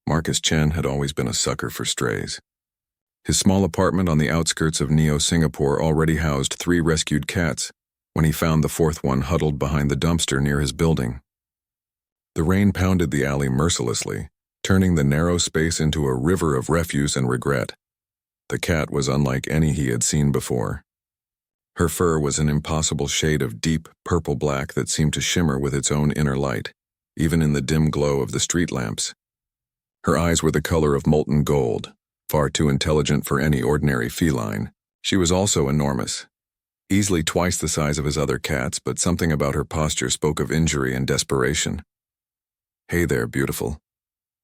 Marcus Chen had always been a sucker for strays. His small apartment on the outskirts of Neo-Singapore already housed 3 rescued cats when he found the 4th one huddled behind the dumpster near his building. The rain pounded the alley mercilessly, turning the narrow space into a river of refuse and regret. The cat was unlike any he had seen before. Her fur was an impossible shade of deep purple-black that seemed to shimmer with its own inner light, even in the dim glow of the street lamps. Her eyes were the color of molten gold, far too intelligent for any ordinary feline. She was also enormous, easily twice the size of his other cats, but something about her posture spoke of injury and desperation. "Hey there, beautiful,"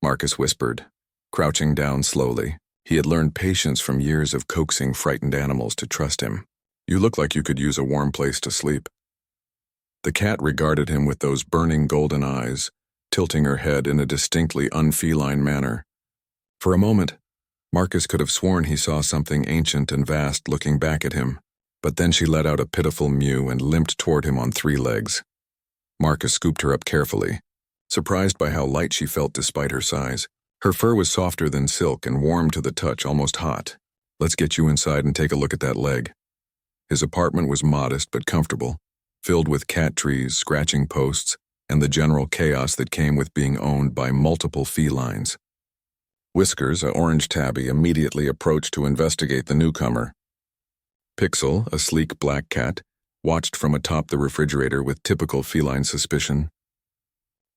Marcus whispered, crouching down slowly. He had learned patience from years of coaxing frightened animals to trust him. "You look like you could use a warm place to sleep." The cat regarded him with those burning golden eyes, tilting her head in a distinctly unfeline manner. For a moment, Marcus could have sworn he saw something ancient and vast looking back at him, but then she let out a pitiful mew and limped toward him on 3 legs. Marcus scooped her up carefully, surprised by how light she felt despite her size. Her fur was softer than silk and warm to the touch, almost hot. "Let's get you inside and take a look at that leg." His apartment was modest but comfortable, filled with cat trees, scratching posts, and the general chaos that came with being owned by multiple felines. Whiskers, a orange tabby, immediately approached to investigate the newcomer. Pixel, a sleek black cat, watched from atop the refrigerator with typical feline suspicion.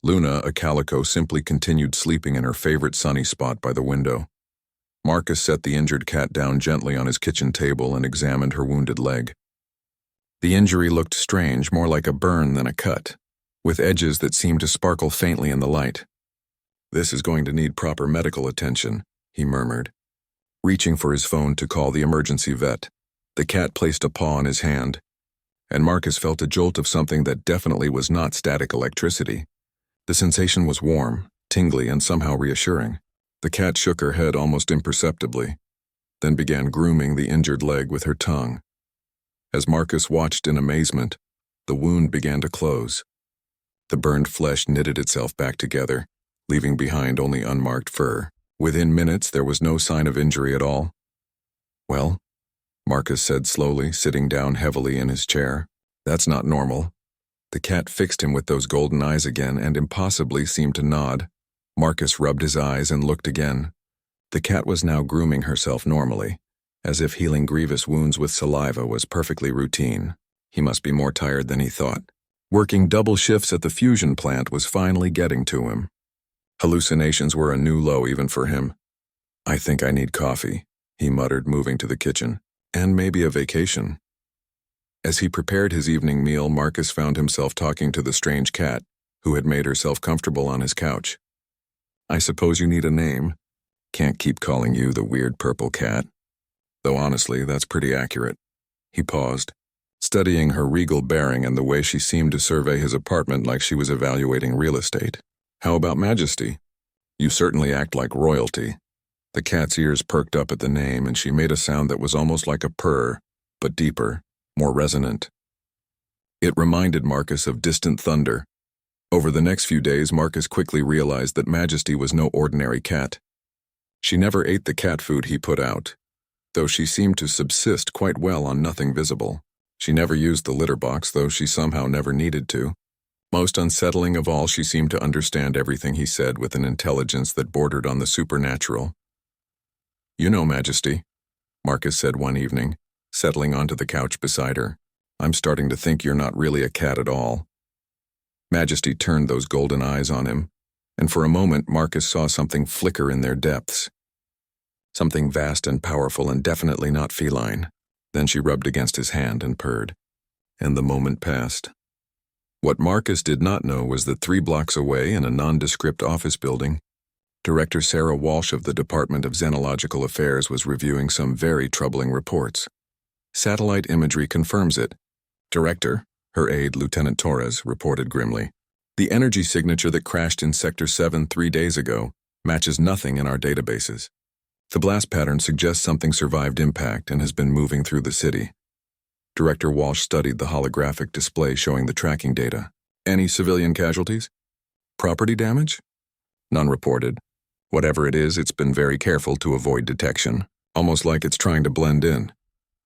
Luna, a calico, simply continued sleeping in her favorite sunny spot by the window. Marcus set the injured cat down gently on his kitchen table and examined her wounded leg. The injury looked strange, more like a burn than a cut, with edges that seemed to sparkle faintly in the light. "This is going to need proper medical attention," he murmured, reaching for his phone to call the emergency vet. The cat placed a paw on his hand, and Marcus felt a jolt of something that definitely was not static electricity. The sensation was warm, tingly, and somehow reassuring. The cat shook her head almost imperceptibly, then began grooming the injured leg with her tongue. As Marcus watched in amazement, the wound began to close. The burned flesh knitted itself back together, leaving behind only unmarked fur. Within minutes, there was no sign of injury at all. "Well," Marcus said slowly, sitting down heavily in his chair. "That's not normal." The cat fixed him with those golden eyes again and impossibly seemed to nod. Marcus rubbed his eyes and looked again. The cat was now grooming herself normally, as if healing grievous wounds with saliva was perfectly routine. He must be more tired than he thought. Working double shifts at the fusion plant was finally getting to him. Hallucinations were a new low even for him. "I think I need coffee," he muttered, moving to the kitchen. "And maybe a vacation." As he prepared his evening meal, Marcus found himself talking to the strange cat, who had made herself comfortable on his couch. "I suppose you need a name. Can't keep calling you the weird purple cat. Though honestly, that's pretty accurate." He paused, studying her regal bearing and the way she seemed to survey his apartment like she was evaluating real estate. "How about Majesty? You certainly act like royalty." The cat's ears perked up at the name, and she made a sound that was almost like a purr, but deeper, more resonant. It reminded Marcus of distant thunder. Over the next few days, Marcus quickly realized that Majesty was no ordinary cat. She never ate the cat food he put out, though she seemed to subsist quite well on nothing visible. She never used the litter box, though she somehow never needed to. Most unsettling of all, she seemed to understand everything he said with an intelligence that bordered on the supernatural. "You know, Majesty," Marcus said one evening, settling onto the couch beside her, "I'm starting to think you're not really a cat at all." Majesty turned those golden eyes on him, and for a moment Marcus saw something flicker in their depths. Something vast and powerful and definitely not feline. Then she rubbed against his hand and purred, and the moment passed. What Marcus did not know was that 3 blocks away in a nondescript office building, Director Sarah Walsh of the Department of Xenological Affairs was reviewing some very troubling reports. "Satellite imagery confirms it." "Director," her aide, Lieutenant Torres, reported grimly. "The energy signature that crashed in Sector 7 3 days ago matches nothing in our databases. The blast pattern suggests something survived impact and has been moving through the city." Director Walsh studied the holographic display showing the tracking data. "Any civilian casualties? Property damage?" "None reported. Whatever it is, it's been very careful to avoid detection, almost like it's trying to blend in.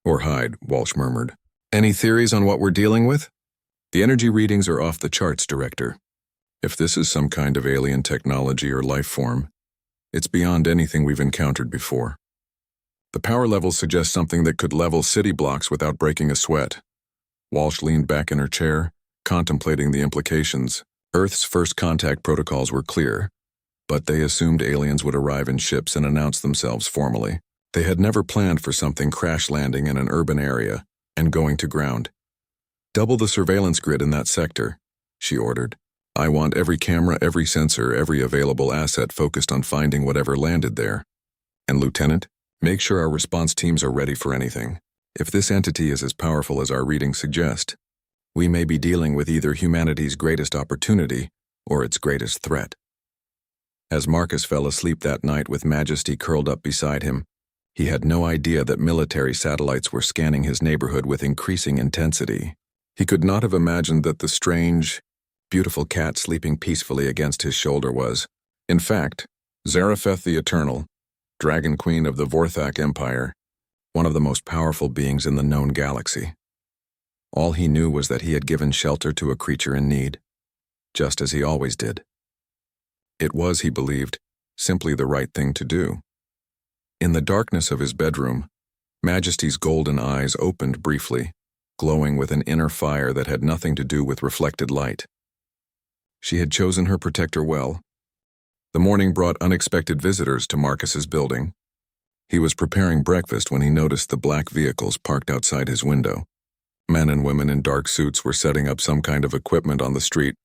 Or hide, Walsh murmured. Any theories on what we're dealing with? The energy readings are off the charts, Director. If this is some kind of alien technology or life form, it's beyond anything we've encountered before. The power levels suggest something that could level city blocks without breaking a sweat. Walsh leaned back in her chair, contemplating the implications. Earth's first contact protocols were clear, but they assumed aliens would arrive in ships and announce themselves formally. They had never planned for something crash landing in an urban area and going to ground. Double the surveillance grid in that sector, she ordered. I want every camera, every sensor, every available asset focused on finding whatever landed there. And Lieutenant, make sure our response teams are ready for anything. If this entity is as powerful as our readings suggest, we may be dealing with either humanity's greatest opportunity or its greatest threat. As Marcus fell asleep that night with Majesty curled up beside him, he had no idea that military satellites were scanning his neighborhood with increasing intensity. He could not have imagined that the strange, beautiful cat sleeping peacefully against his shoulder was, in fact, Zarephath the Eternal, Dragon Queen of the Vorthak Empire, one of the most powerful beings in the known galaxy. All he knew was that he had given shelter to a creature in need, just as he always did. It was, he believed, simply the right thing to do. In the darkness of his bedroom, Majesty's golden eyes opened briefly, glowing with an inner fire that had nothing to do with reflected light. She had chosen her protector well. The morning brought unexpected visitors to Marcus's building. He was preparing breakfast when he noticed the black vehicles parked outside his window. Men and women in dark suits were setting up some kind of equipment on the street,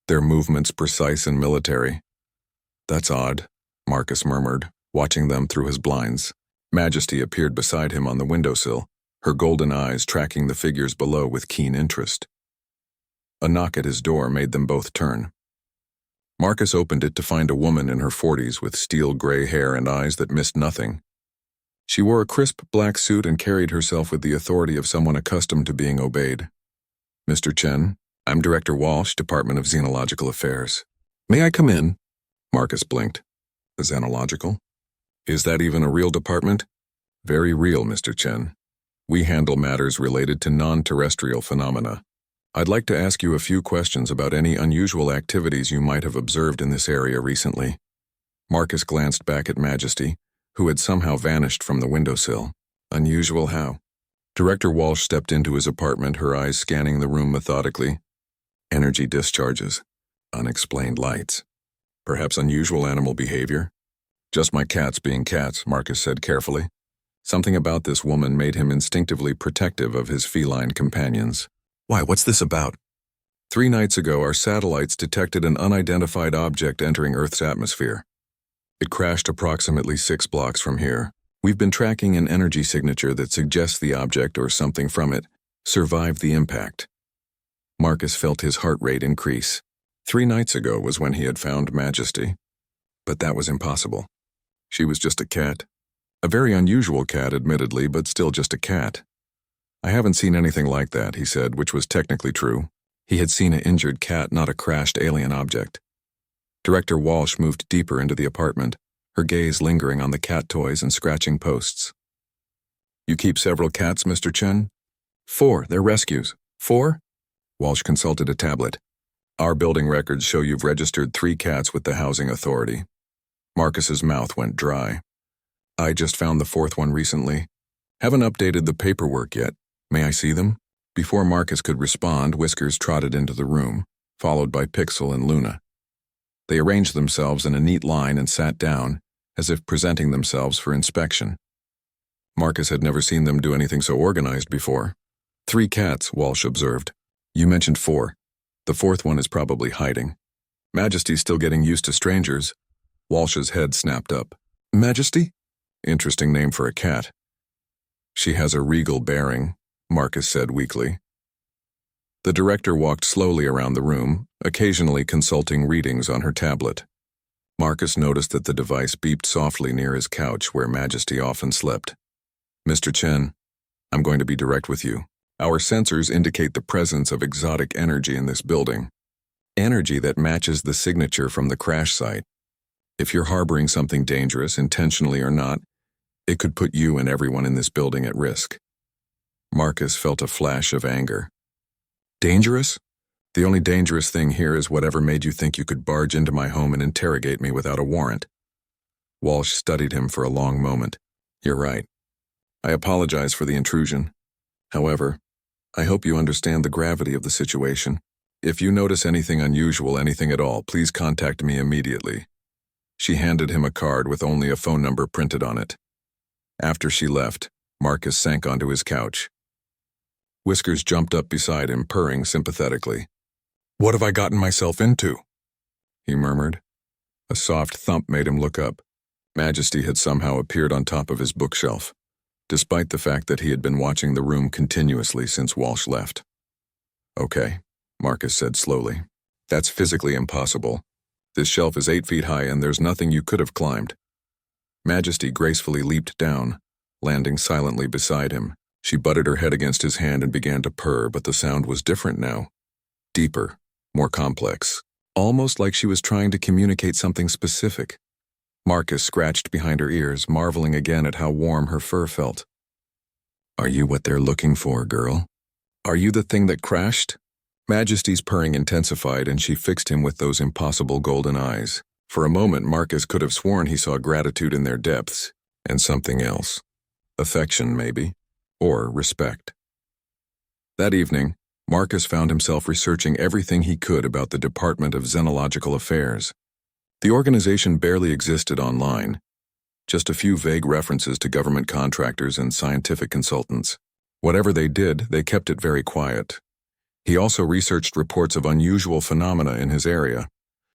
their movements precise and military. That's odd, Marcus murmured, watching them through his blinds. Majesty appeared beside him on the windowsill, her golden eyes tracking the figures below with keen interest. A knock at his door made them both turn. Marcus opened it to find a woman in her 40s with steel-gray hair and eyes that missed nothing. She wore a crisp black suit and carried herself with the authority of someone accustomed to being obeyed. Mr. Chen, I'm Director Walsh, Department of Xenological Affairs. May I come in? Marcus blinked. The Xenological? Is that even a real department? Very real, Mr. Chen. We handle matters related to non-terrestrial phenomena. I'd like to ask you a few questions about any unusual activities you might have observed in this area recently. Marcus glanced back at Majesty, who had somehow vanished from the windowsill. Unusual how? Director Walsh stepped into his apartment, her eyes scanning the room methodically. Energy discharges. Unexplained lights. Perhaps unusual animal behavior? Just my cats being cats, Marcus said carefully. Something about this woman made him instinctively protective of his feline companions. Why, what's this about? 3 nights ago, our satellites detected an unidentified object entering Earth's atmosphere. It crashed approximately 6 blocks from here. We've been tracking an energy signature that suggests the object or something from it survived the impact. Marcus felt his heart rate increase. 3 nights ago was when he had found Majesty. But that was impossible. She was just a cat. A very unusual cat, admittedly, but still just a cat. I haven't seen anything like that, he said, which was technically true. He had seen an injured cat, not a crashed alien object. Director Walsh moved deeper into the apartment, her gaze lingering on the cat toys and scratching posts. You keep several cats, Mr. Chen? 4, they're rescues. 4? Walsh consulted a tablet. Our building records show you've registered 3 cats with the housing authority. Marcus's mouth went dry. I just found the 4th one recently. Haven't updated the paperwork yet. May I see them? Before Marcus could respond, Whiskers trotted into the room, followed by Pixel and Luna. They arranged themselves in a neat line and sat down, as if presenting themselves for inspection. Marcus had never seen them do anything so organized before. 3 cats, Walsh observed. You mentioned 4. The 4th one is probably hiding. Majesty's still getting used to strangers. Walsh's head snapped up. Majesty? Interesting name for a cat. She has a regal bearing, Marcus said weakly. The director walked slowly around the room, occasionally consulting readings on her tablet. Marcus noticed that the device beeped softly near his couch where Majesty often slept. Mr. Chen, I'm going to be direct with you. Our sensors indicate the presence of exotic energy in this building. Energy that matches the signature from the crash site. If you're harboring something dangerous, intentionally or not, it could put you and everyone in this building at risk. Marcus felt a flash of anger. Dangerous? The only dangerous thing here is whatever made you think you could barge into my home and interrogate me without a warrant. Walsh studied him for a long moment. You're right. I apologize for the intrusion. However, I hope you understand the gravity of the situation. If you notice anything unusual, anything at all, please contact me immediately. She handed him a card with only a phone number printed on it. After she left, Marcus sank onto his couch. Whiskers jumped up beside him, purring sympathetically. What have I gotten myself into? He murmured. A soft thump made him look up. Majesty had somehow appeared on top of his bookshelf, despite the fact that he had been watching the room continuously since Walsh left. Okay, Marcus said slowly. That's physically impossible. This shelf is 8 feet high and there's nothing you could have climbed. Majesty gracefully leaped down, landing silently beside him. She butted her head against his hand and began to purr, but the sound was different now. Deeper, more complex, almost like she was trying to communicate something specific. Marcus scratched behind her ears, marveling again at how warm her fur felt. Are you what they're looking for, girl? Are you the thing that crashed? Majesty's purring intensified and she fixed him with those impossible golden eyes. For a moment, Marcus could have sworn he saw gratitude in their depths, and something else. Affection, maybe, or respect. That evening, Marcus found himself researching everything he could about the Department of Xenological Affairs. The organization barely existed online, just a few vague references to government contractors and scientific consultants. Whatever they did, they kept it very quiet. He also researched reports of unusual phenomena in his area.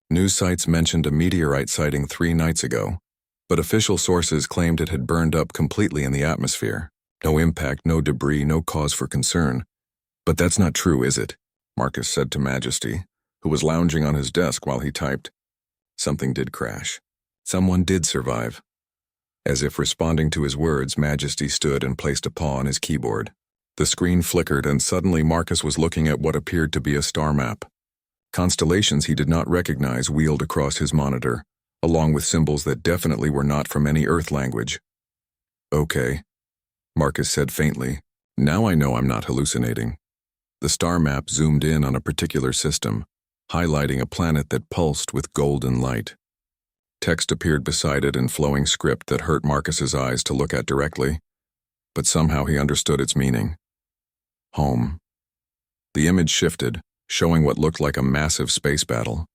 News sites mentioned a meteorite sighting 3 nights ago, but official sources claimed it had burned up completely in the atmosphere. No impact, no debris, no cause for concern. But that's not true, is it? Marcus said to Majesty, who was lounging on his desk while he typed. Something did crash. Someone did survive. As if responding to his words, Majesty stood and placed a paw on his keyboard. The screen flickered and suddenly Marcus was looking at what appeared to be a star map. Constellations he did not recognize wheeled across his monitor, along with symbols that definitely were not from any Earth language. Okay, Marcus said faintly. Now I know I'm not hallucinating. The star map zoomed in on a particular system, highlighting a planet that pulsed with golden light. Text appeared beside it in flowing script that hurt Marcus's eyes to look at directly, but somehow he understood its meaning. Home. The image shifted, showing what looked like a massive space battle.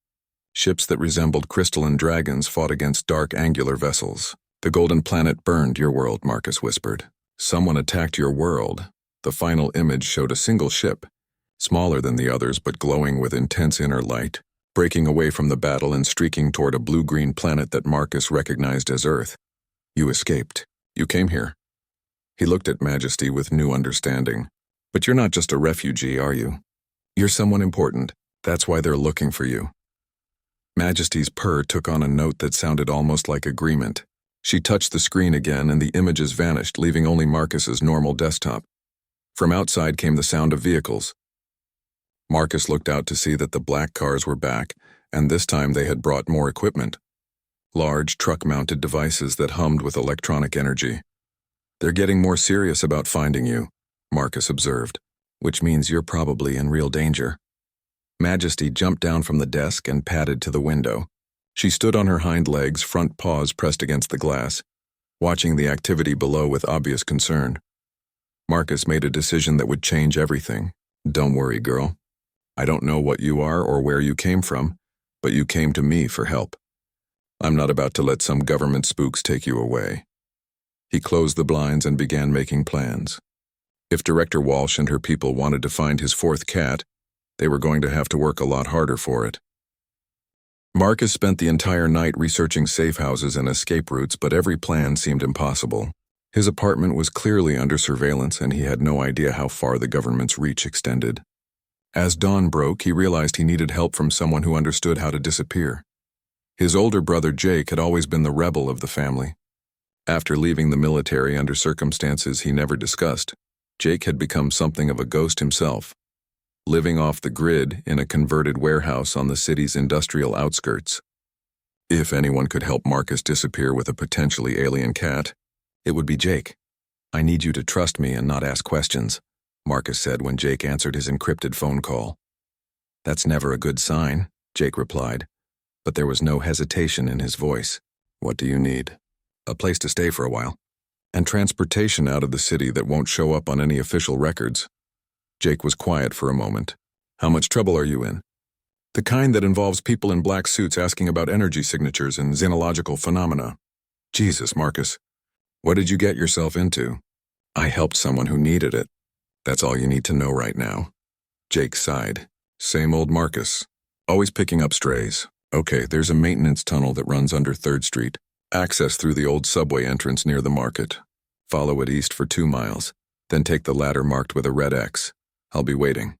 Ships that resembled crystalline dragons fought against dark angular vessels. The golden planet burned your world, Marcus whispered. Someone attacked your world. The final image showed a single ship, smaller than the others but glowing with intense inner light, breaking away from the battle and streaking toward a blue-green planet that Marcus recognized as Earth. You escaped. You came here. He looked at Majesty with new understanding. But you're not just a refugee, are you? You're someone important. That's why they're looking for you. Majesty's purr took on a note that sounded almost like agreement. She touched the screen again and the images vanished, leaving only Marcus's normal desktop. From outside came the sound of vehicles. Marcus looked out to see that the black cars were back, and this time they had brought more equipment. Large truck-mounted devices that hummed with electronic energy. They're getting more serious about finding you, Marcus observed, which means you're probably in real danger. Majesty jumped down from the desk and padded to the window. She stood on her hind legs, front paws pressed against the glass, watching the activity below with obvious concern. Marcus made a decision that would change everything. Don't worry, girl. I don't know what you are or where you came from, but you came to me for help. I'm not about to let some government spooks take you away. He closed the blinds and began making plans. If Director Walsh and her people wanted to find his 4th cat, they were going to have to work a lot harder for it. Marcus spent the entire night researching safe houses and escape routes, but every plan seemed impossible. His apartment was clearly under surveillance, and he had no idea how far the government's reach extended. As dawn broke, he realized he needed help from someone who understood how to disappear. His older brother Jake had always been the rebel of the family. After leaving the military under circumstances he never discussed, Jake had become something of a ghost himself, living off the grid in a converted warehouse on the city's industrial outskirts. If anyone could help Marcus disappear with a potentially alien cat, it would be Jake. "I need you to trust me and not ask questions," Marcus said when Jake answered his encrypted phone call. "That's never a good sign," Jake replied, but there was no hesitation in his voice. "What do you need?" "A place to stay for a while. And transportation out of the city that won't show up on any official records." Jake was quiet for a moment. "How much trouble are you in?" "The kind that involves people in black suits asking about energy signatures and xenological phenomena." "Jesus, Marcus. What did you get yourself into?" "I helped someone who needed it. That's all you need to know right now." Jake sighed. Same old Marcus. Always picking up strays. "Okay, there's a maintenance tunnel that runs under 3rd Street. Access through the old subway entrance near the market. Follow it east for 2 miles, then take the ladder marked with a red X. I'll be waiting."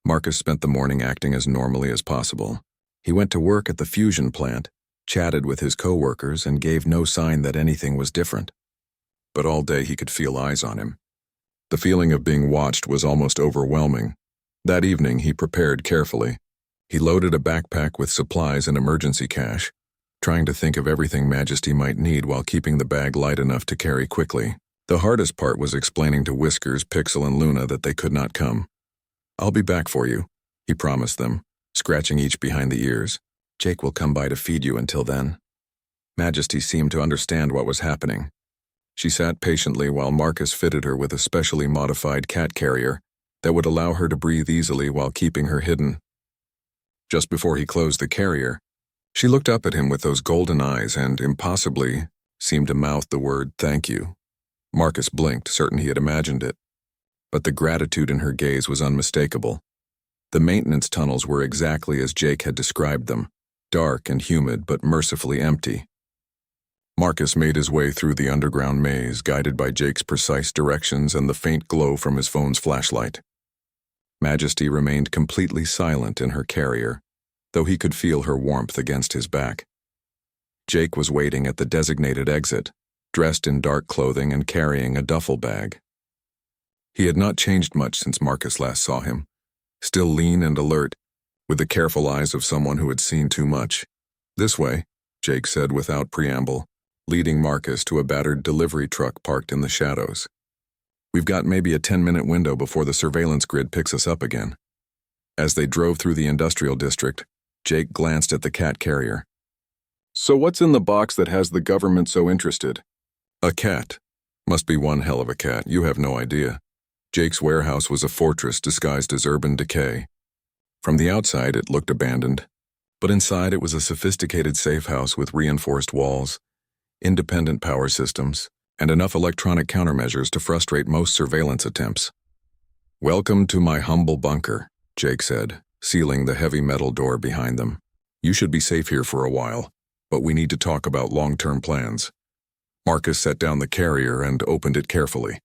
Marcus spent the morning acting as normally as possible. He went to work at the fusion plant, chatted with his co-workers, and gave no sign that anything was different. But all day he could feel eyes on him. The feeling of being watched was almost overwhelming. That evening he prepared carefully. He loaded a backpack with supplies and emergency cash, trying to think of everything Majesty might need while keeping the bag light enough to carry quickly. The hardest part was explaining to Whiskers, Pixel, and Luna that they could not come. "I'll be back for you," he promised them, scratching each behind the ears. "Jake will come by to feed you until then." Majesty seemed to understand what was happening. She sat patiently while Marcus fitted her with a specially modified cat carrier that would allow her to breathe easily while keeping her hidden. Just before he closed the carrier, she looked up at him with those golden eyes and, impossibly, seemed to mouth the word "thank you." Marcus blinked, certain he had imagined it. But the gratitude in her gaze was unmistakable. The maintenance tunnels were exactly as Jake had described them, dark and humid but mercifully empty. Marcus made his way through the underground maze, guided by Jake's precise directions and the faint glow from his phone's flashlight. Majesty remained completely silent in her carrier, though he could feel her warmth against his back. Jake was waiting at the designated exit, dressed in dark clothing and carrying a duffel bag. He had not changed much since Marcus last saw him, still lean and alert, with the careful eyes of someone who had seen too much. "This way," Jake said without preamble, leading Marcus to a battered delivery truck parked in the shadows. "We've got maybe a 10-minute window before the surveillance grid picks us up again." As they drove through the industrial district, Jake glanced at the cat carrier. "So what's in the box that has the government so interested?" "A cat. Must be one hell of a cat, you have no idea." Jake's warehouse was a fortress disguised as urban decay. From the outside it looked abandoned, but inside it was a sophisticated safe house with reinforced walls, independent power systems, and enough electronic countermeasures to frustrate most surveillance attempts. "Welcome to my humble bunker," Jake said, sealing the heavy metal door behind them. "You should be safe here for a while, but we need to talk about long-term plans." Marcus set down the carrier and opened it carefully.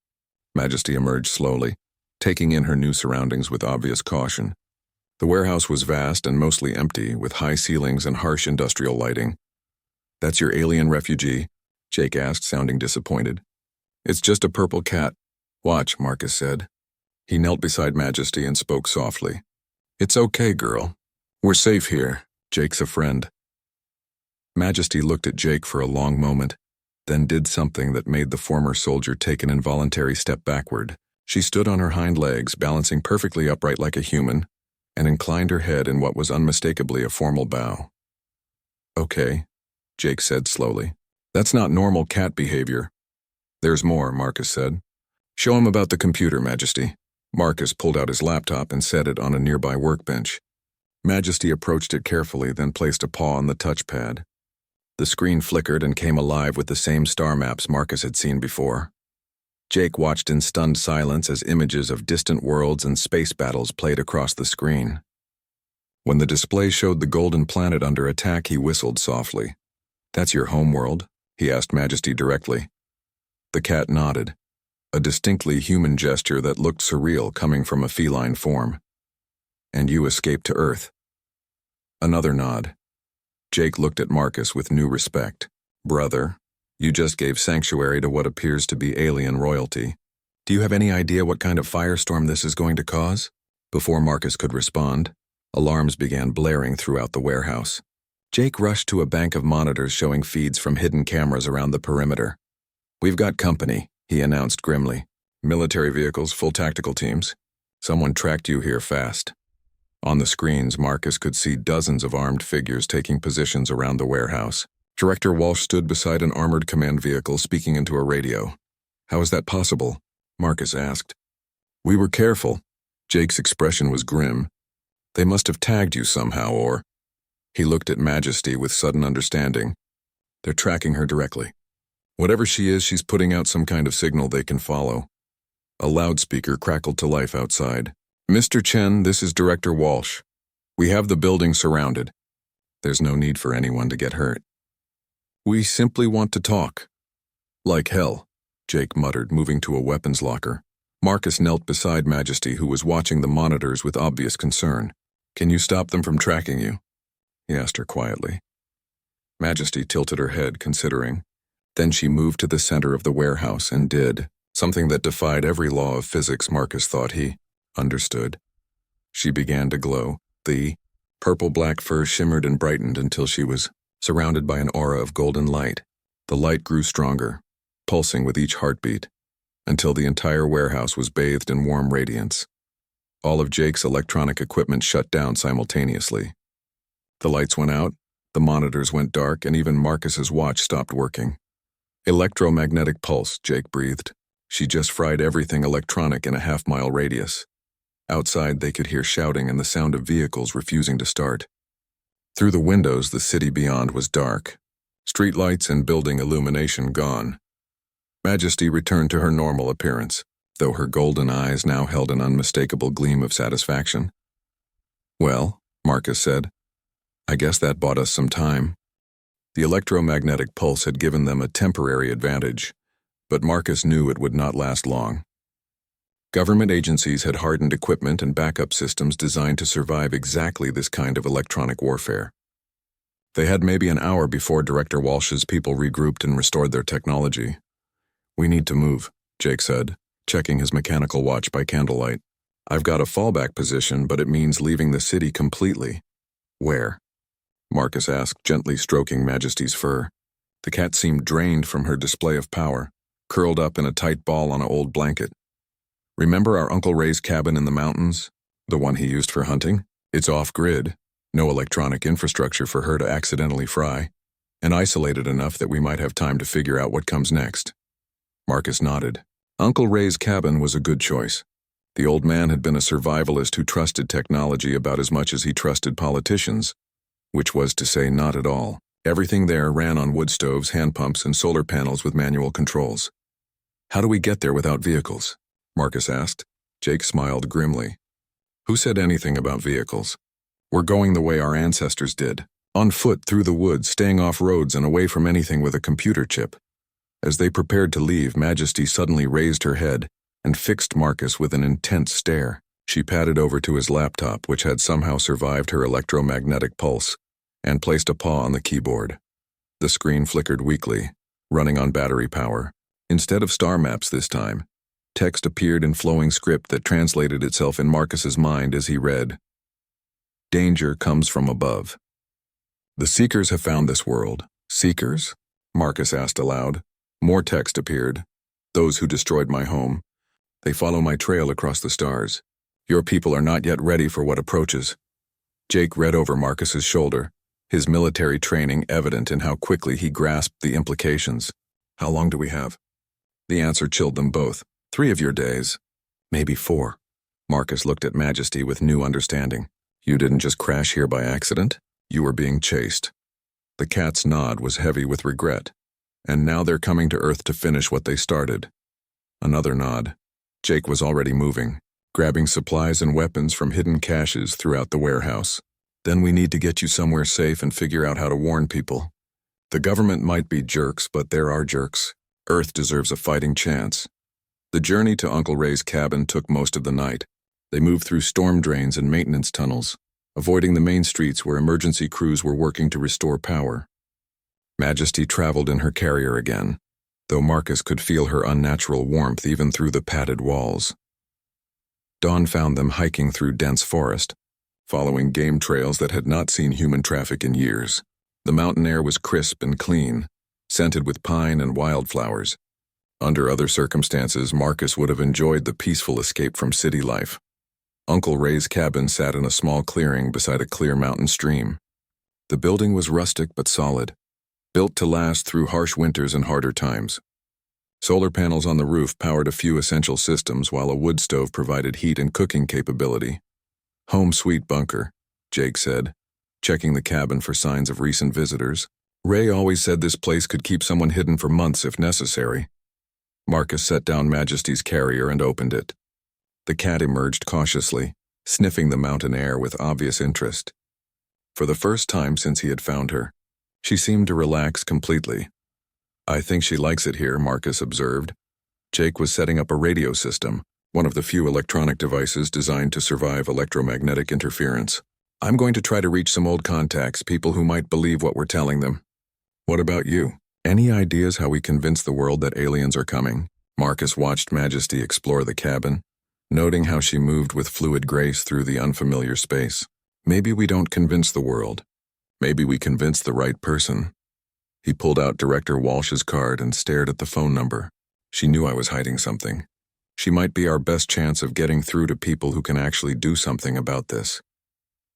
Majesty emerged slowly, taking in her new surroundings with obvious caution. The warehouse was vast and mostly empty, with high ceilings and harsh industrial lighting. "That's your alien refugee?" Jake asked, sounding disappointed. "It's just a purple cat." "Watch," Marcus said. He knelt beside Majesty and spoke softly. "It's okay, girl. We're safe here. Jake's a friend." Majesty looked at Jake for a long moment, then did something that made the former soldier take an involuntary step backward. She stood on her hind legs, balancing perfectly upright like a human, and inclined her head in what was unmistakably a formal bow. "Okay," Jake said slowly. "That's not normal cat behavior." "There's more," Marcus said. "Show him about the computer, Majesty." Marcus pulled out his laptop and set it on a nearby workbench. Majesty approached it carefully, then placed a paw on the touchpad. The screen flickered and came alive with the same star maps Marcus had seen before. Jake watched in stunned silence as images of distant worlds and space battles played across the screen. When the display showed the golden planet under attack, he whistled softly. "That's your home world?" he asked Majesty directly. The cat nodded, a distinctly human gesture that looked surreal coming from a feline form. "And you escaped to Earth?" Another nod. Jake looked at Marcus with new respect. "Brother, you just gave sanctuary to what appears to be alien royalty. Do you have any idea what kind of firestorm this is going to cause?" Before Marcus could respond, alarms began blaring throughout the warehouse. Jake rushed to a bank of monitors showing feeds from hidden cameras around the perimeter. "We've got company," he announced grimly. "Military vehicles, full tactical teams. Someone tracked you here fast." On the screens, Marcus could see dozens of armed figures taking positions around the warehouse. Director Walsh stood beside an armored command vehicle speaking into a radio. "How is that possible?" Marcus asked. "We were careful." Jake's expression was grim. "They must have tagged you somehow, or—" He looked at Majesty with sudden understanding. "They're tracking her directly. Whatever she is, she's putting out some kind of signal they can follow." A loudspeaker crackled to life outside. "Mr. Chen, this is Director Walsh. We have the building surrounded. There's no need for anyone to get hurt. We simply want to talk." "Like hell," Jake muttered, moving to a weapons locker. Marcus knelt beside Majesty, who was watching the monitors with obvious concern. "Can you stop them from tracking you?" he asked her quietly. Majesty tilted her head, considering. Then she moved to the center of the warehouse and did something that defied every law of physics Marcus thought he understood. She began to glow. The purple-black fur shimmered and brightened until she was surrounded by an aura of golden light. The light grew stronger, pulsing with each heartbeat, until the entire warehouse was bathed in warm radiance. All of Jake's electronic equipment shut down simultaneously. The lights went out, the monitors went dark, and even Marcus's watch stopped working. "Electromagnetic pulse," Jake breathed. She just fried everything electronic in a half-mile radius. Outside, they could hear shouting and the sound of vehicles refusing to start. Through the windows, the city beyond was dark. Streetlights and building illumination gone. Majesty returned to her normal appearance, though her golden eyes now held an unmistakable gleam of satisfaction. "Well," Marcus said, "I guess that bought us some time." The electromagnetic pulse had given them a temporary advantage, but Marcus knew it would not last long. Government agencies had hardened equipment and backup systems designed to survive exactly this kind of electronic warfare. They had maybe an hour before Director Walsh's people regrouped and restored their technology. "We need to move," Jake said, checking his mechanical watch by candlelight. "I've got a fallback position, but it means leaving the city completely." "Where?" Marcus asked, gently stroking Majesty's fur. The cat seemed drained from her display of power, curled up in a tight ball on an old blanket. "Remember our Uncle Ray's cabin in the mountains? The one he used for hunting? It's off-grid, no electronic infrastructure for her to accidentally fry, and isolated enough that we might have time to figure out what comes next." Marcus nodded. Uncle Ray's cabin was a good choice. The old man had been a survivalist who trusted technology about as much as he trusted politicians, which was to say not at all. Everything there ran on wood stoves, hand pumps, and solar panels with manual controls. "How do we get there without vehicles?" Marcus asked. Jake smiled grimly. "Who said anything about vehicles? We're going the way our ancestors did, on foot through the woods, staying off roads and away from anything with a computer chip." As they prepared to leave, Majesty suddenly raised her head and fixed Marcus with an intense stare. She padded over to his laptop, which had somehow survived her electromagnetic pulse, and placed a paw on the keyboard. The screen flickered weakly, running on battery power. Instead of star maps this time, text appeared in flowing script that translated itself in Marcus's mind as he read. "Danger comes from above. The Seekers have found this world." "Seekers?" Marcus asked aloud. More text appeared. "Those who destroyed my home. They follow my trail across the stars. Your people are not yet ready for what approaches." Jake read over Marcus's shoulder, his military training evident in how quickly he grasped the implications. "How long do we have?" The answer chilled them both. 3 of your days. Maybe 4. Marcus looked at Majesty with new understanding. "You didn't just crash here by accident? You were being chased." The cat's nod was heavy with regret. "And now they're coming to Earth to finish what they started." Another nod. Jake was already moving, grabbing supplies and weapons from hidden caches throughout the warehouse. "Then we need to get you somewhere safe and figure out how to warn people. The government might be jerks, but there are jerks. Earth deserves a fighting chance." The journey to Uncle Ray's cabin took most of the night. They moved through storm drains and maintenance tunnels, avoiding the main streets where emergency crews were working to restore power. Majesty traveled in her carrier again, though Marcus could feel her unnatural warmth even through the padded walls. Dawn found them hiking through dense forest, following game trails that had not seen human traffic in years. The mountain air was crisp and clean, scented with pine and wildflowers. Under other circumstances, Marcus would have enjoyed the peaceful escape from city life. Uncle Ray's cabin sat in a small clearing beside a clear mountain stream. The building was rustic but solid, built to last through harsh winters and harder times. Solar panels on the roof powered a few essential systems while a wood stove provided heat and cooking capability. "Home sweet bunker," Jake said, checking the cabin for signs of recent visitors. Ray always said this place could keep someone hidden for months if necessary. Marcus set down Majesty's carrier and opened it. The cat emerged cautiously, sniffing the mountain air with obvious interest. For the first time since he had found her, she seemed to relax completely. "I think she likes it here," Marcus observed. Jake was setting up a radio system, one of the few electronic devices designed to survive electromagnetic interference. "I'm going to try to reach some old contacts, people who might believe what we're telling them." "What about you? Any ideas how we convince the world that aliens are coming?" Marcus watched Majesty explore the cabin, noting how she moved with fluid grace through the unfamiliar space. "Maybe we don't convince the world. Maybe we convince the right person." He pulled out Director Walsh's card and stared at the phone number. "She knew I was hiding something. She might be our best chance of getting through to people who can actually do something about this."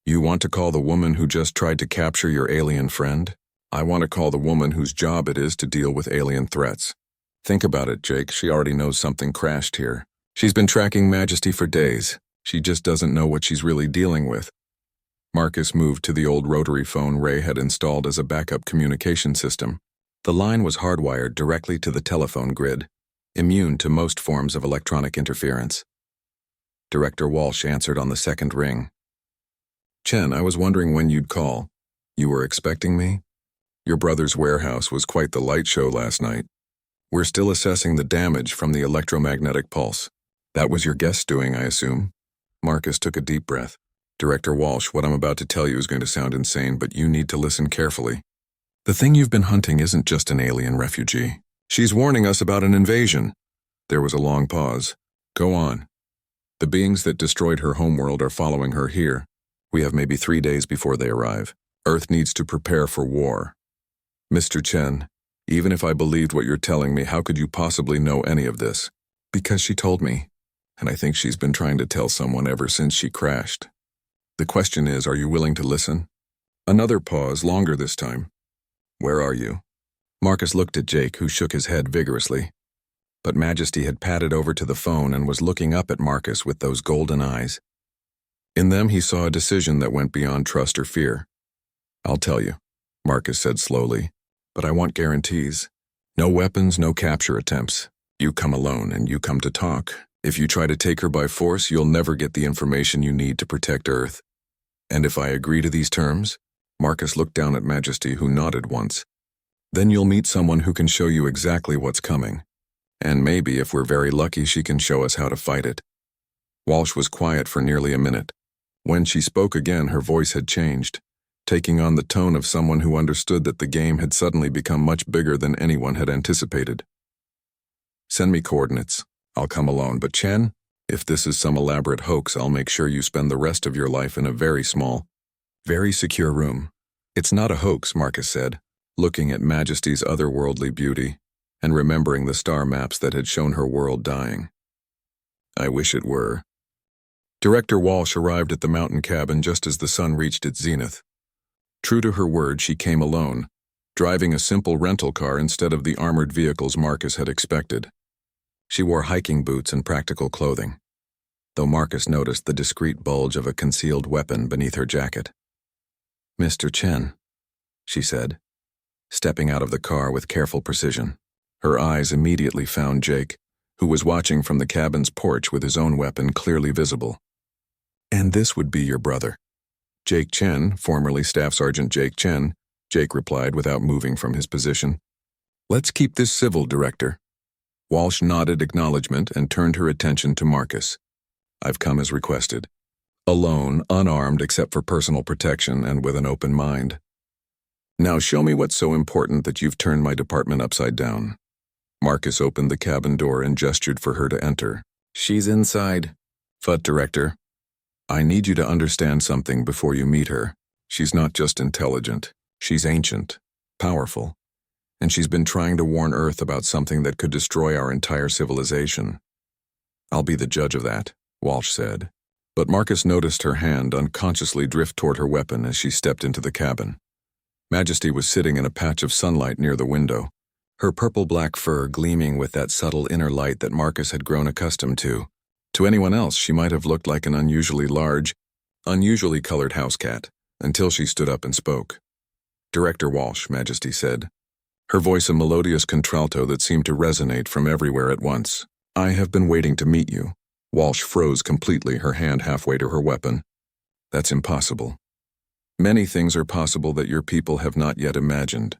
"You want to call the woman who just tried to capture your alien friend?" "I want to call the woman whose job it is to deal with alien threats." "Think about it, Jake. She already knows something crashed here. She's been tracking Majesty for days. She just doesn't know what she's really dealing with." Marcus moved to the old rotary phone Ray had installed as a backup communication system. The line was hardwired directly to the telephone grid, immune to most forms of electronic interference. Director Walsh answered on the second ring. "Chen, I was wondering when you'd call. You were expecting me? Your brother's warehouse was quite the light show last night. We're still assessing the damage from the electromagnetic pulse." "That was your guest doing, I assume?" Marcus took a deep breath. "Director Walsh, what I'm about to tell you is going to sound insane, but you need to listen carefully. The thing you've been hunting isn't just an alien refugee. She's warning us about an invasion." There was a long pause. "Go on." "The beings that destroyed her homeworld are following her here. We have maybe 3 days before they arrive. Earth needs to prepare for war." "Mr. Chen, even if I believed what you're telling me, how could you possibly know any of this?" "Because she told me, and I think she's been trying to tell someone ever since she crashed. The question is, are you willing to listen?" Another pause, longer this time. "Where are you?" Marcus looked at Jake, who shook his head vigorously. But Majesty had padded over to the phone and was looking up at Marcus with those golden eyes. In them he saw a decision that went beyond trust or fear. "I'll tell you," Marcus said slowly, "but I want guarantees. No weapons, no capture attempts. You come alone and you come to talk. If you try to take her by force, you'll never get the information you need to protect Earth. And if I agree to these terms," Marcus looked down at Majesty, who nodded once, "then you'll meet someone who can show you exactly what's coming. And maybe, if we're very lucky, she can show us how to fight it." Walsh was quiet for nearly a minute. When she spoke again, her voice had changed, taking on the tone of someone who understood that the game had suddenly become much bigger than anyone had anticipated. "Send me coordinates. I'll come alone, but Chen, if this is some elaborate hoax, I'll make sure you spend the rest of your life in a very small, very secure room." "It's not a hoax," Marcus said, looking at Majesty's otherworldly beauty and remembering the star maps that had shown her world dying. "I wish it were." Director Walsh arrived at the mountain cabin just as the sun reached its zenith. True to her word, she came alone, driving a simple rental car instead of the armored vehicles Marcus had expected. She wore hiking boots and practical clothing, though Marcus noticed the discreet bulge of a concealed weapon beneath her jacket. "Mr. Chen," she said, stepping out of the car with careful precision. Her eyes immediately found Jake, who was watching from the cabin's porch with his own weapon clearly visible. "And this would be your brother." "Jake Chen, formerly Staff Sergeant Jake Chen," Jake replied without moving from his position. "Let's keep this civil, Director." Walsh nodded acknowledgement and turned her attention to Marcus. "I've come as requested. Alone, unarmed except for personal protection, and with an open mind. Now show me what's so important that you've turned my department upside down." Marcus opened the cabin door and gestured for her to enter. "She's inside." "But, Director, I need you to understand something before you meet her. She's not just intelligent. She's ancient, powerful, and she's been trying to warn Earth about something that could destroy our entire civilization. I'll be the judge of that, Walsh said. But Marcus noticed her hand unconsciously drift toward her weapon as she stepped into the cabin. Majesty was sitting in a patch of sunlight near the window, her purple-black fur gleaming with that subtle inner light that Marcus had grown accustomed to. To anyone else, she might have looked like an unusually large, unusually colored house cat, until she stood up and spoke. "Director Walsh," Majesty said, her voice a melodious contralto that seemed to resonate from everywhere at once. "I have been waiting to meet you." Walsh froze completely, her hand halfway to her weapon. "That's impossible." "Many things are possible that your people have not yet imagined,"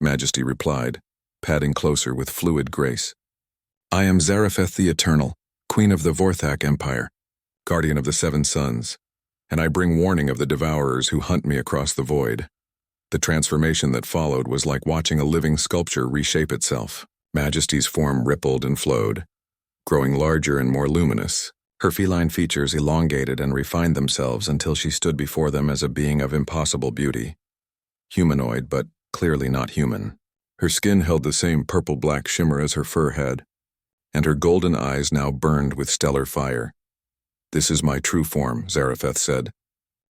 Majesty replied, padding closer with fluid grace. "I am Zarephath the Eternal, Queen of the Vorthak Empire, Guardian of the Seven Suns, and I bring warning of the Devourers who hunt me across the void." The transformation that followed was like watching a living sculpture reshape itself. Majesty's form rippled and flowed, growing larger and more luminous. Her feline features elongated and refined themselves until she stood before them as a being of impossible beauty. Humanoid, but clearly not human. Her skin held the same purple-black shimmer as her fur had, and her golden eyes now burned with stellar fire. "This is my true form," Zarephath said,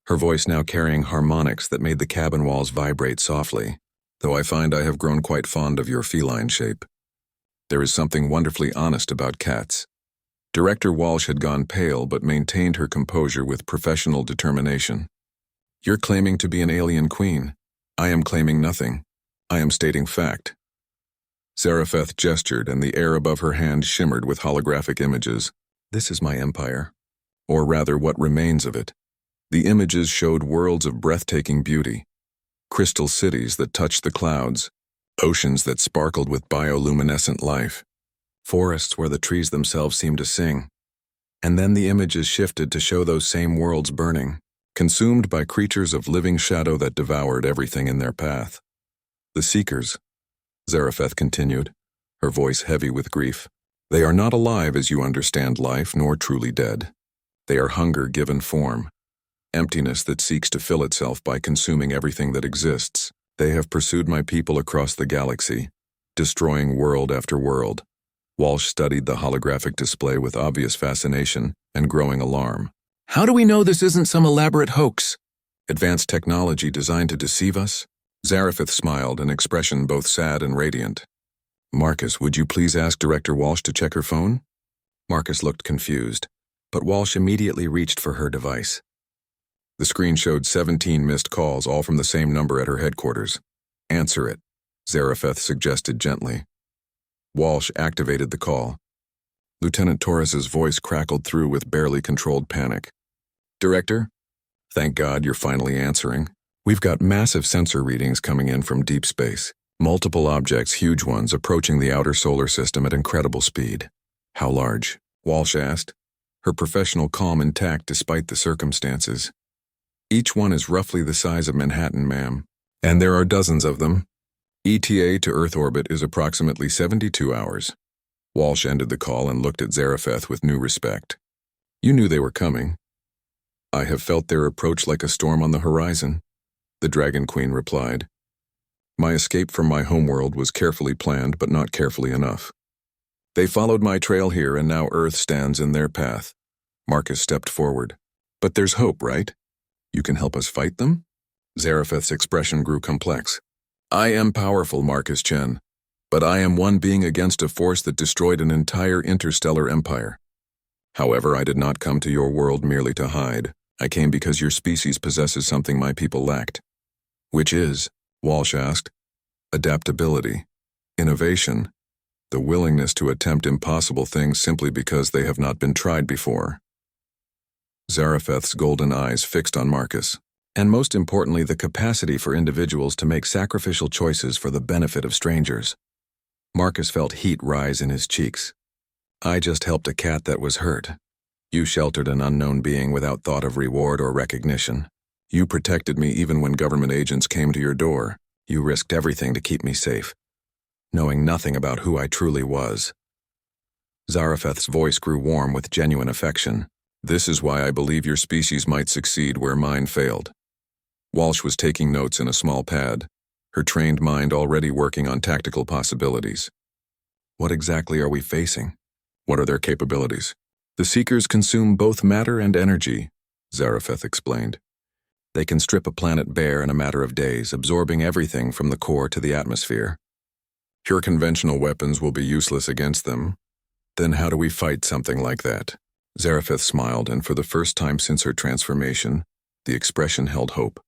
her voice now carrying harmonics that made the cabin walls vibrate softly, "though I find I have grown quite fond of your feline shape. There is something wonderfully honest about cats." Director Walsh had gone pale but maintained her composure with professional determination. "You're claiming to be an alien queen. I am claiming nothing. I am stating fact." Zarephath gestured, and the air above her hand shimmered with holographic images. "This is my empire, or rather what remains of it." The images showed worlds of breathtaking beauty, crystal cities that touched the clouds, oceans that sparkled with bioluminescent life, forests where the trees themselves seemed to sing. And then the images shifted to show those same worlds burning, consumed by creatures of living shadow that devoured everything in their path. "The Seekers," Zarephath continued, her voice heavy with grief. "They are not alive as you understand life, nor truly dead. They are hunger given form, emptiness that seeks to fill itself by consuming everything that exists. They have pursued my people across the galaxy, destroying world after world." Walsh studied the holographic display with obvious fascination and growing alarm. "How do we know this isn't some elaborate hoax? Advanced technology designed to deceive us?" Zarephath smiled, an expression both sad and radiant. "Marcus, would you please ask Director Walsh to check her phone?" Marcus looked confused, but Walsh immediately reached for her device. The screen showed 17 missed calls, all from the same number at her headquarters. "Answer it," Zarephath suggested gently. Walsh activated the call. Lieutenant Torres's voice crackled through with barely controlled panic. "Director? Thank God you're finally answering. We've got massive sensor readings coming in from deep space. Multiple objects, huge ones, approaching the outer solar system at incredible speed." "How large?" Walsh asked, her professional calm intact despite the circumstances. "Each one is roughly the size of Manhattan, ma'am. And there are dozens of them. ETA to Earth orbit is approximately 72 hours. Walsh ended the call and looked at Zarephath with new respect. "You knew they were coming." "I have felt their approach like a storm on the horizon," the Dragon Queen replied. "My escape from my homeworld was carefully planned, but not carefully enough. They followed my trail here, and now Earth stands in their path." Marcus stepped forward. "But there's hope, right? You can help us fight them?" Zarephath's expression grew complex. "I am powerful, Marcus Chen, but I am one being against a force that destroyed an entire interstellar empire. However, I did not come to your world merely to hide. I came because your species possesses something my people lacked." "Which is?" Walsh asked. "Adaptability, innovation, the willingness to attempt impossible things simply because they have not been tried before." Zarephath's golden eyes fixed on Marcus. "And most importantly, the capacity for individuals to make sacrificial choices for the benefit of strangers." Marcus felt heat rise in his cheeks. "I just helped a cat that was hurt. You sheltered an unknown being without thought of reward or recognition. You protected me even when government agents came to your door. You risked everything to keep me safe, knowing nothing about who I truly was." Zarephath's voice grew warm with genuine affection. "This is why I believe your species might succeed where mine failed. Walsh was taking notes in a small pad, her trained mind already working on tactical possibilities. What exactly are we facing? What are their capabilities? The Seekers consume both matter and energy, Zarephath explained. They can strip a planet bare in a matter of days, absorbing everything from the core to the atmosphere. Pure conventional weapons will be useless against them. Then how do we fight something like that? Zarephath smiled, and for the first time since her transformation, the expression held hope.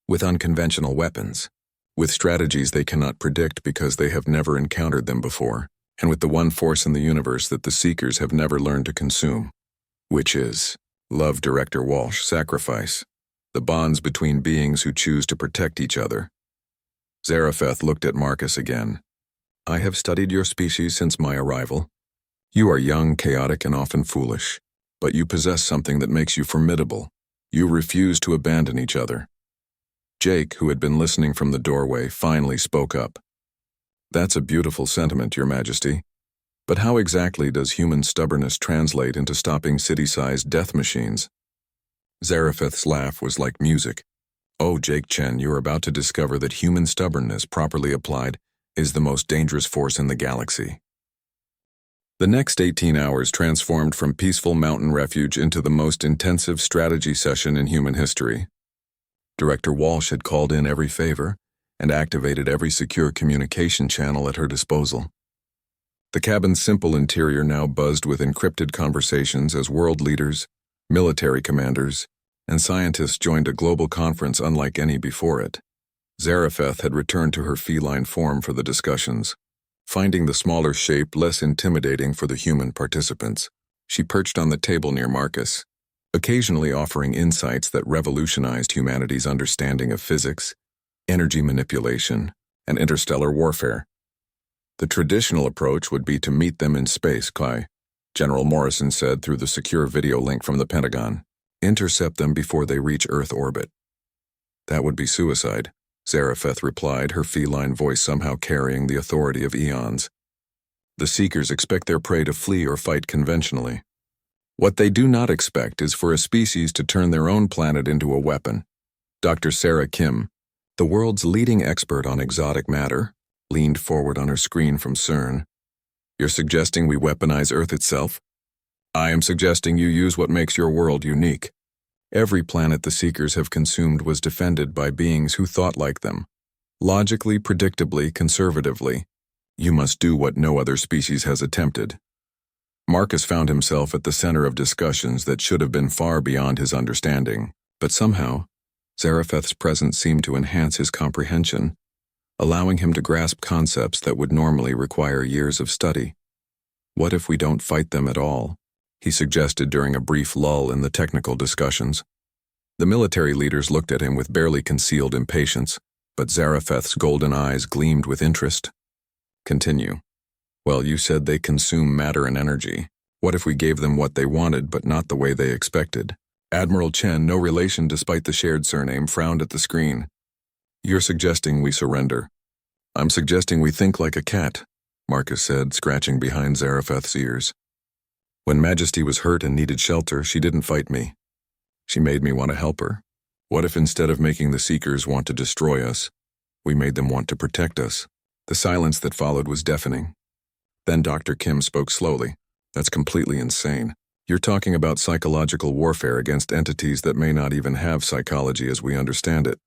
With unconventional weapons, with strategies they cannot predict because they have never encountered them before, and with the one force in the universe that the Seekers have never learned to consume, which is love. Director Walsh, sacrifice, the bonds between beings who choose to protect each other. Zarephath looked at Marcus again. I have studied your species since my arrival. You are young, chaotic, and often foolish, but you possess something that makes you formidable. You refuse to abandon each other. Jake, who had been listening from the doorway, finally spoke up. That's a beautiful sentiment, Your Majesty. But how exactly does human stubbornness translate into stopping city-sized death machines? Zarephath's laugh was like music. Oh, Jake Chen, you are about to discover that human stubbornness, properly applied, is the most dangerous force in the galaxy. The next 18 hours transformed from peaceful mountain refuge into the most intensive strategy session in human history. Director Walsh had called in every favor and activated every secure communication channel at her disposal. The cabin's simple interior now buzzed with encrypted conversations as world leaders, military commanders, and scientists joined a global conference unlike any before it. Zarephath had returned to her feline form for the discussions, finding the smaller shape less intimidating for the human participants. She perched on the table near Marcus, occasionally offering insights that revolutionized humanity's understanding of physics, energy manipulation, and interstellar warfare. The traditional approach would be to meet them in space, Kai, General Morrison said through the secure video link from the Pentagon. Intercept them before they reach Earth orbit. That would be suicide, Zarephath replied, her feline voice somehow carrying the authority of eons. The Seekers expect their prey to flee or fight conventionally. What they do not expect is for a species to turn their own planet into a weapon. Dr. Sarah Kim, the world's leading expert on exotic matter, leaned forward on her screen from CERN. You're suggesting we weaponize Earth itself? I am suggesting you use what makes your world unique. Every planet the Seekers have consumed was defended by beings who thought like them. Logically, predictably, conservatively. You must do what no other species has attempted. Marcus found himself at the center of discussions that should have been far beyond his understanding, but somehow, Zarephath's presence seemed to enhance his comprehension, allowing him to grasp concepts that would normally require years of study. What if we don't fight them at all? He suggested during a brief lull in the technical discussions. The military leaders looked at him with barely concealed impatience, but Zarephath's golden eyes gleamed with interest. Continue. Well, you said they consume matter and energy. What if we gave them what they wanted but not the way they expected? Admiral Chen, no relation despite the shared surname, frowned at the screen. You're suggesting we surrender. I'm suggesting we think like a cat, Marcus said, scratching behind Zarephath's ears. When Majesty was hurt and needed shelter, she didn't fight me. She made me want to help her. What if instead of making the Seekers want to destroy us, we made them want to protect us? The silence that followed was deafening. Then Dr. Kim spoke slowly. That's completely insane. You're talking about psychological warfare against entities that may not even have psychology as we understand it.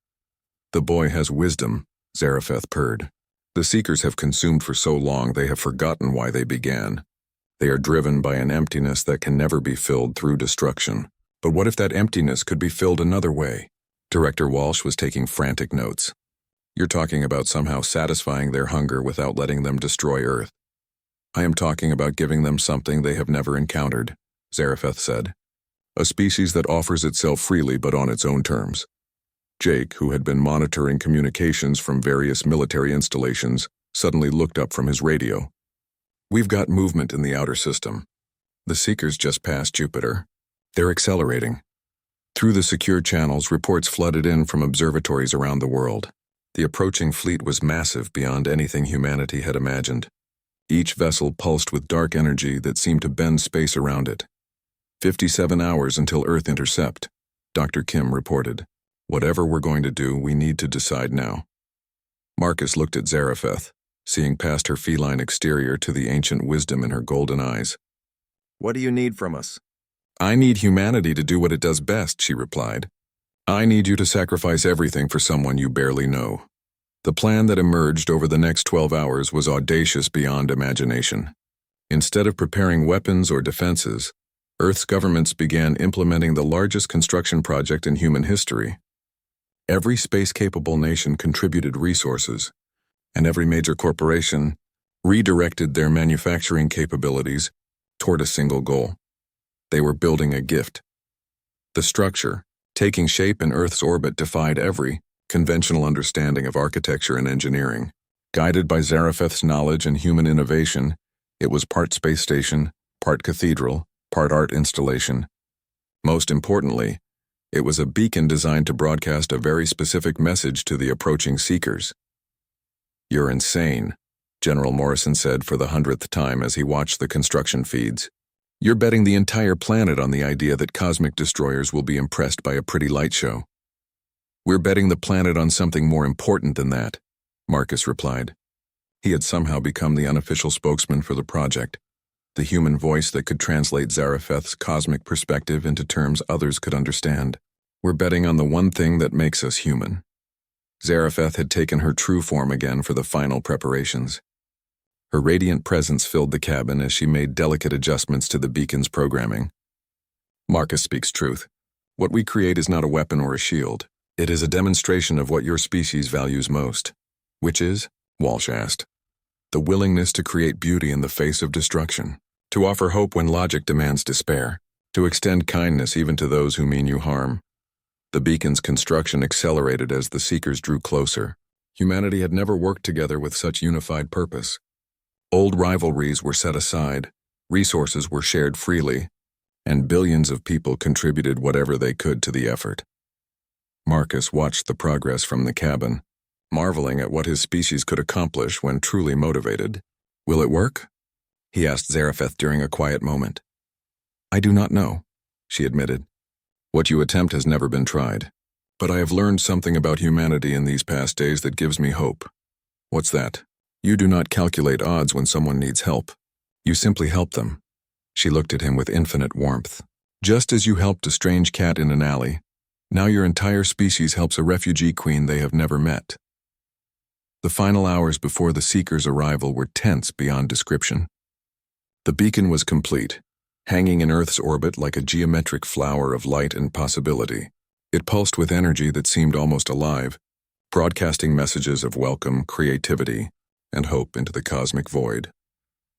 The boy has wisdom, Zarephath purred. The Seekers have consumed for so long they have forgotten why they began. They are driven by an emptiness that can never be filled through destruction. But what if that emptiness could be filled another way? Director Walsh was taking frantic notes. You're talking about somehow satisfying their hunger without letting them destroy Earth. I am talking about giving them something they have never encountered, Zarephath said. A species that offers itself freely but on its own terms. Jake, who had been monitoring communications from various military installations, suddenly looked up from his radio. We've got movement in the outer system. The Seekers just passed Jupiter. They're accelerating. Through the secure channels, reports flooded in from observatories around the world. The approaching fleet was massive beyond anything humanity had imagined. Each vessel pulsed with dark energy that seemed to bend space around it. 57 hours until Earth intercept, Dr. Kim reported. Whatever we're going to do, we need to decide now. Marcus looked at Zarephath, seeing past her feline exterior to the ancient wisdom in her golden eyes. What do you need from us? I need humanity to do what it does best, she replied. I need you to sacrifice everything for someone you barely know. The plan that emerged over the next 12 hours was audacious beyond imagination. Instead of preparing weapons or defenses, Earth's governments began implementing the largest construction project in human history. Every space-capable nation contributed resources, and every major corporation redirected their manufacturing capabilities toward a single goal. They were building a gift. The structure, taking shape in Earth's orbit, defied every conventional understanding of architecture and engineering. Guided by Zarephath's knowledge and human innovation, it was part space station, part cathedral, part art installation. Most importantly, it was a beacon designed to broadcast a very specific message to the approaching seekers. You're insane, General Morrison said for the 100th time as he watched the construction feeds. You're betting the entire planet on the idea that cosmic destroyers will be impressed by a pretty light show. We're betting the planet on something more important than that, Marcus replied. He had somehow become the unofficial spokesman for the project, the human voice that could translate Zarephath's cosmic perspective into terms others could understand. We're betting on the one thing that makes us human. Zarephath had taken her true form again for the final preparations. Her radiant presence filled the cabin as she made delicate adjustments to the beacon's programming. Marcus speaks truth. What we create is not a weapon or a shield. It is a demonstration of what your species values most. Which is, Walsh asked, the willingness to create beauty in the face of destruction, to offer hope when logic demands despair, to extend kindness even to those who mean you harm. The beacon's construction accelerated as the seekers drew closer. Humanity had never worked together with such unified purpose. Old rivalries were set aside, resources were shared freely, and billions of people contributed whatever they could to the effort. Marcus watched the progress from the cabin, marveling at what his species could accomplish when truly motivated. Will it work? He asked Zarephath during a quiet moment. I do not know, she admitted. What you attempt has never been tried. But I have learned something about humanity in these past days that gives me hope. What's that? You do not calculate odds when someone needs help. You simply help them. She looked at him with infinite warmth. Just as you helped a strange cat in an alley, now your entire species helps a refugee queen they have never met. The final hours before the seekers' arrival were tense beyond description. The beacon was complete, hanging in Earth's orbit like a geometric flower of light and possibility. It pulsed with energy that seemed almost alive, broadcasting messages of welcome, creativity, and hope into the cosmic void.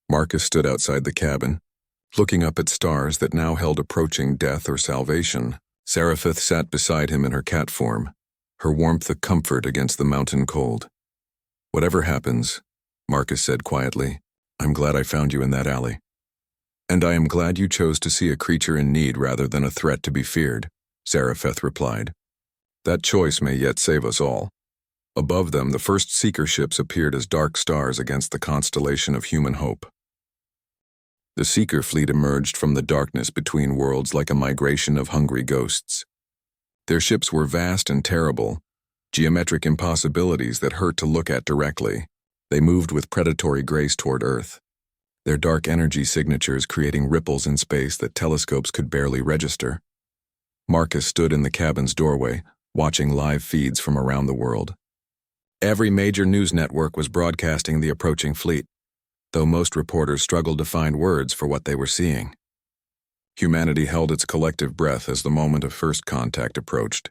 Marcus stood outside the cabin, looking up at stars that now held approaching death or salvation. Zarephath sat beside him in her cat form, her warmth a comfort against the mountain cold. Whatever happens, Marcus said quietly, I'm glad I found you in that alley. And I am glad you chose to see a creature in need rather than a threat to be feared, Zarephath replied. That choice may yet save us all. Above them, the first seeker ships appeared as dark stars against the constellation of human hope. The seeker fleet emerged from the darkness between worlds like a migration of hungry ghosts. Their ships were vast and terrible, geometric impossibilities that hurt to look at directly. They moved with predatory grace toward Earth, their dark energy signatures creating ripples in space that telescopes could barely register. Marcus stood in the cabin's doorway, watching live feeds from around the world. Every major news network was broadcasting the approaching fleet, though most reporters struggled to find words for what they were seeing. Humanity held its collective breath as the moment of first contact approached.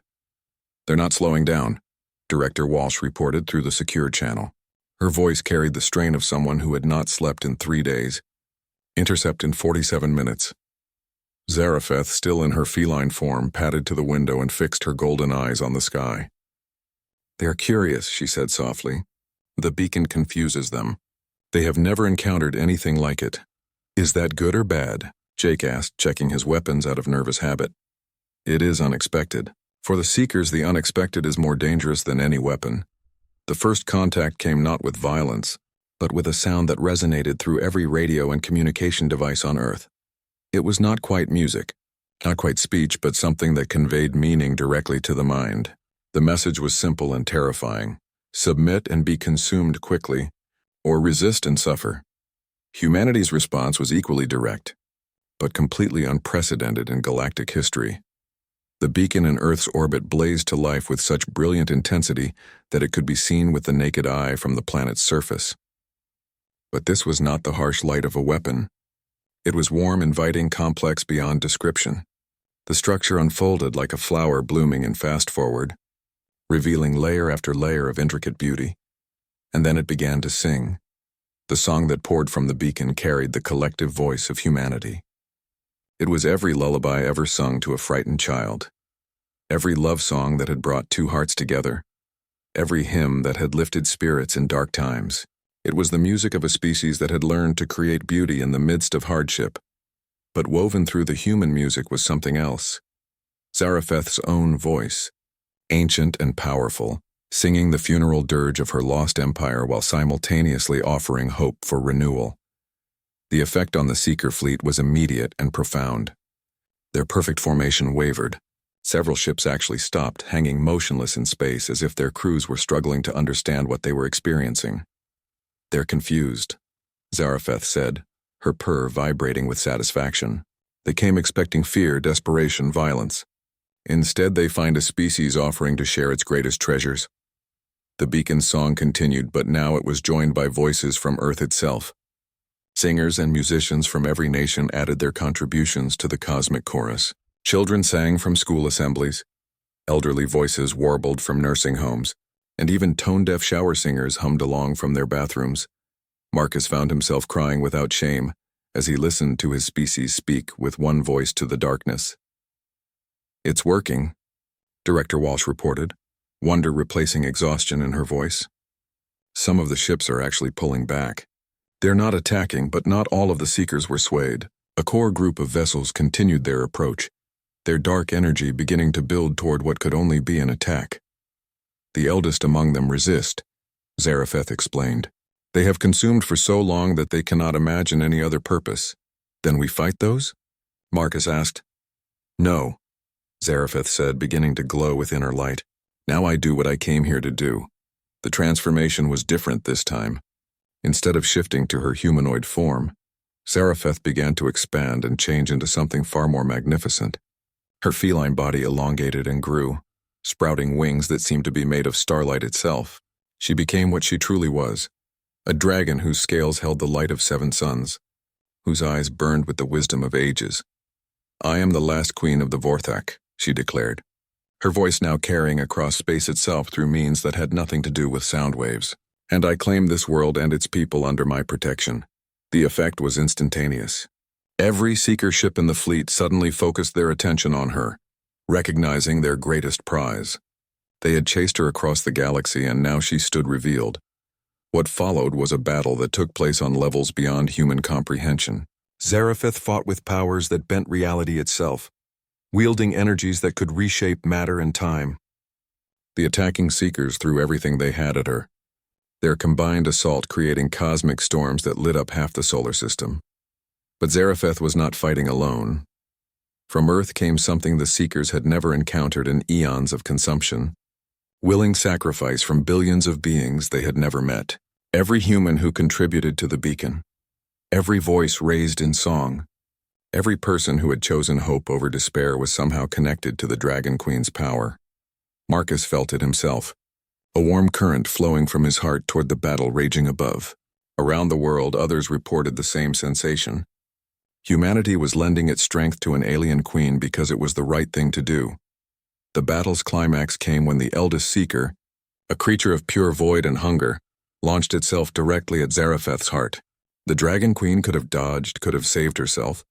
They're not slowing down, Director Walsh reported through the secure channel. Her voice carried the strain of someone who had not slept in 3 days. Intercept in 47 minutes. Zarephath, still in her feline form, padded to the window and fixed her golden eyes on the sky. They are curious, she said softly. The beacon confuses them. They have never encountered anything like it. Is that good or bad? Jake asked, checking his weapons out of nervous habit. It is unexpected. For the Seekers, the unexpected is more dangerous than any weapon. The first contact came not with violence, but with a sound that resonated through every radio and communication device on Earth. It was not quite music, not quite speech, but something that conveyed meaning directly to the mind. The message was simple and terrifying: submit and be consumed quickly, or resist and suffer. Humanity's response was equally direct, but completely unprecedented in galactic history. The beacon in Earth's orbit blazed to life with such brilliant intensity that it could be seen with the naked eye from the planet's surface. But this was not the harsh light of a weapon. It was warm, inviting, complex beyond description. The structure unfolded like a flower blooming in fast forward, revealing layer after layer of intricate beauty. And then it began to sing. The song that poured from the beacon carried the collective voice of humanity. It was every lullaby ever sung to a frightened child, every love song that had brought two hearts together, every hymn that had lifted spirits in dark times. It was the music of a species that had learned to create beauty in the midst of hardship. But woven through the human music was something else. Zarephath's own voice, ancient and powerful, singing the funeral dirge of her lost empire while simultaneously offering hope for renewal. The effect on the Seeker fleet was immediate and profound. Their perfect formation wavered. Several ships actually stopped, hanging motionless in space as if their crews were struggling to understand what they were experiencing. "They're confused," Zarephath said, her purr vibrating with satisfaction. "They came expecting fear, desperation, violence. Instead, they find a species offering to share its greatest treasures." The beacon's song continued, but now it was joined by voices from Earth itself. Singers and musicians from every nation added their contributions to the cosmic chorus. Children sang from school assemblies, elderly voices warbled from nursing homes, and even tone-deaf shower singers hummed along from their bathrooms. Marcus found himself crying without shame as he listened to his species speak with one voice to the darkness. "It's working," Director Walsh reported, wonder replacing exhaustion in her voice. "Some of the ships are actually pulling back. They're not attacking, but not all of the Seekers were swayed. A core group of vessels continued their approach, their dark energy beginning to build toward what could only be an attack. The eldest among them resist," Zarephath explained. "They have consumed for so long that they cannot imagine any other purpose." "Then we fight those?" Marcus asked. "No," Zarephath said, beginning to glow with inner light. "Now I do what I came here to do." The transformation was different this time. Instead of shifting to her humanoid form, Zarephath began to expand and change into something far more magnificent. Her feline body elongated and grew, sprouting wings that seemed to be made of starlight itself. She became what she truly was, a dragon whose scales held the light of 7 suns, whose eyes burned with the wisdom of ages. "I am the last queen of the Vorthak," she declared, her voice now carrying across space itself through means that had nothing to do with sound waves. "And I claim this world and its people under my protection." The effect was instantaneous. Every Seeker ship in the fleet suddenly focused their attention on her, recognizing their greatest prize. They had chased her across the galaxy, and now she stood revealed. What followed was a battle that took place on levels beyond human comprehension. Zarephath fought with powers that bent reality itself, wielding energies that could reshape matter and time. The attacking Seekers threw everything they had at her, their combined assault creating cosmic storms that lit up half the solar system. But Zarephath was not fighting alone. From Earth came something the Seekers had never encountered in eons of consumption: willing sacrifice from billions of beings they had never met. Every human who contributed to the beacon, every voice raised in song, every person who had chosen hope over despair was somehow connected to the Dragon Queen's power. Marcus felt it himself, a warm current flowing from his heart toward the battle raging above. Around the world, others reported the same sensation. Humanity was lending its strength to an alien queen because it was the right thing to do. The battle's climax came when the eldest Seeker, a creature of pure void and hunger, launched itself directly at Zarephath's heart. The Dragon Queen could have dodged, could have saved herself,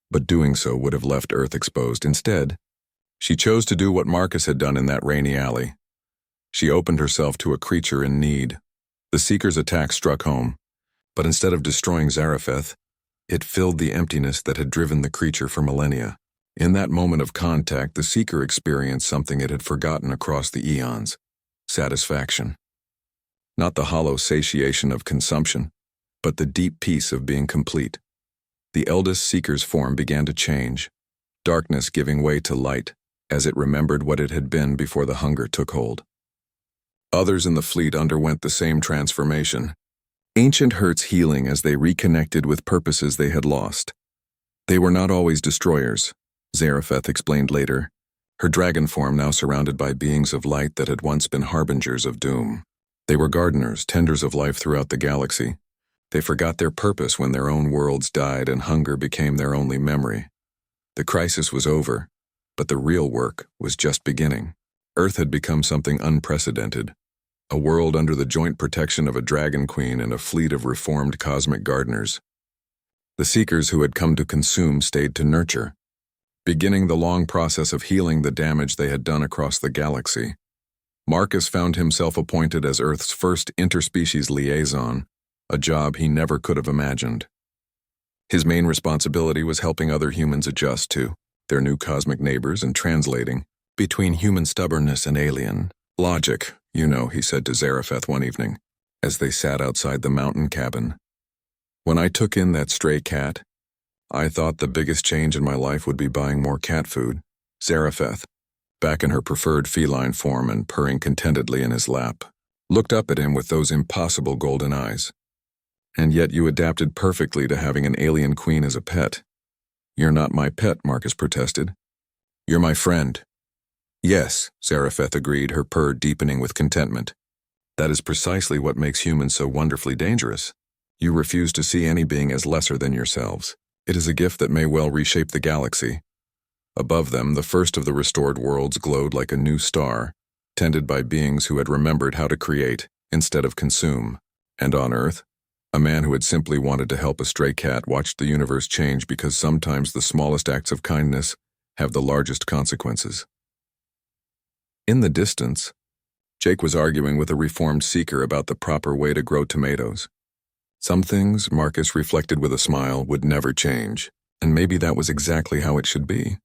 but doing so would have left Earth exposed. Instead, she chose to do what Marcus had done in that rainy alley. She opened herself to a creature in need. The Seeker's attack struck home, but instead of destroying Zarephath, it filled the emptiness that had driven the creature for millennia. In that moment of contact, the Seeker experienced something it had forgotten across the eons: satisfaction. Not the hollow satiation of consumption, but the deep peace of being complete. The eldest Seeker's form began to change, darkness giving way to light, as it remembered what it had been before the hunger took hold. Others in the fleet underwent the same transformation, ancient hurts healing as they reconnected with purposes they had lost. They were not always destroyers, Zarephath explained later, her dragon form now surrounded by beings of light that had once been harbingers of doom. They were gardeners, tenders of life throughout the galaxy. They forgot their purpose when their own worlds died and hunger became their only memory. The crisis was over, but the real work was just beginning. Earth had become something unprecedented, a world under the joint protection of a dragon queen and a fleet of reformed cosmic gardeners. The seekers who had come to consume stayed to nurture, beginning the long process of healing the damage they had done across the galaxy. Marcus found himself appointed as Earth's first interspecies liaison, a job he never could have imagined. His main responsibility was helping other humans adjust to their new cosmic neighbors and translating between human stubbornness and alien logic, he said to Zarephath one evening, as they sat outside the mountain cabin. When I took in that stray cat, I thought the biggest change in my life would be buying more cat food. Zarephath, back in her preferred feline form and purring contentedly in his lap, looked up at him with those impossible golden eyes. And yet you adapted perfectly to having an alien queen as a pet. You're not my pet, Marcus protested. You're my friend. Yes, Zarephath agreed, her purr deepening with contentment. That is precisely what makes humans so wonderfully dangerous. You refuse to see any being as lesser than yourselves. It is a gift that may well reshape the galaxy. Above them, the first of the restored worlds glowed like a new star, tended by beings who had remembered how to create instead of consume. And on Earth, a man who had simply wanted to help a stray cat watched the universe change because sometimes the smallest acts of kindness have the largest consequences. In the distance, Jake was arguing with a reformed seeker about the proper way to grow tomatoes. Some things, Marcus reflected with a smile, would never change, and maybe that was exactly how it should be.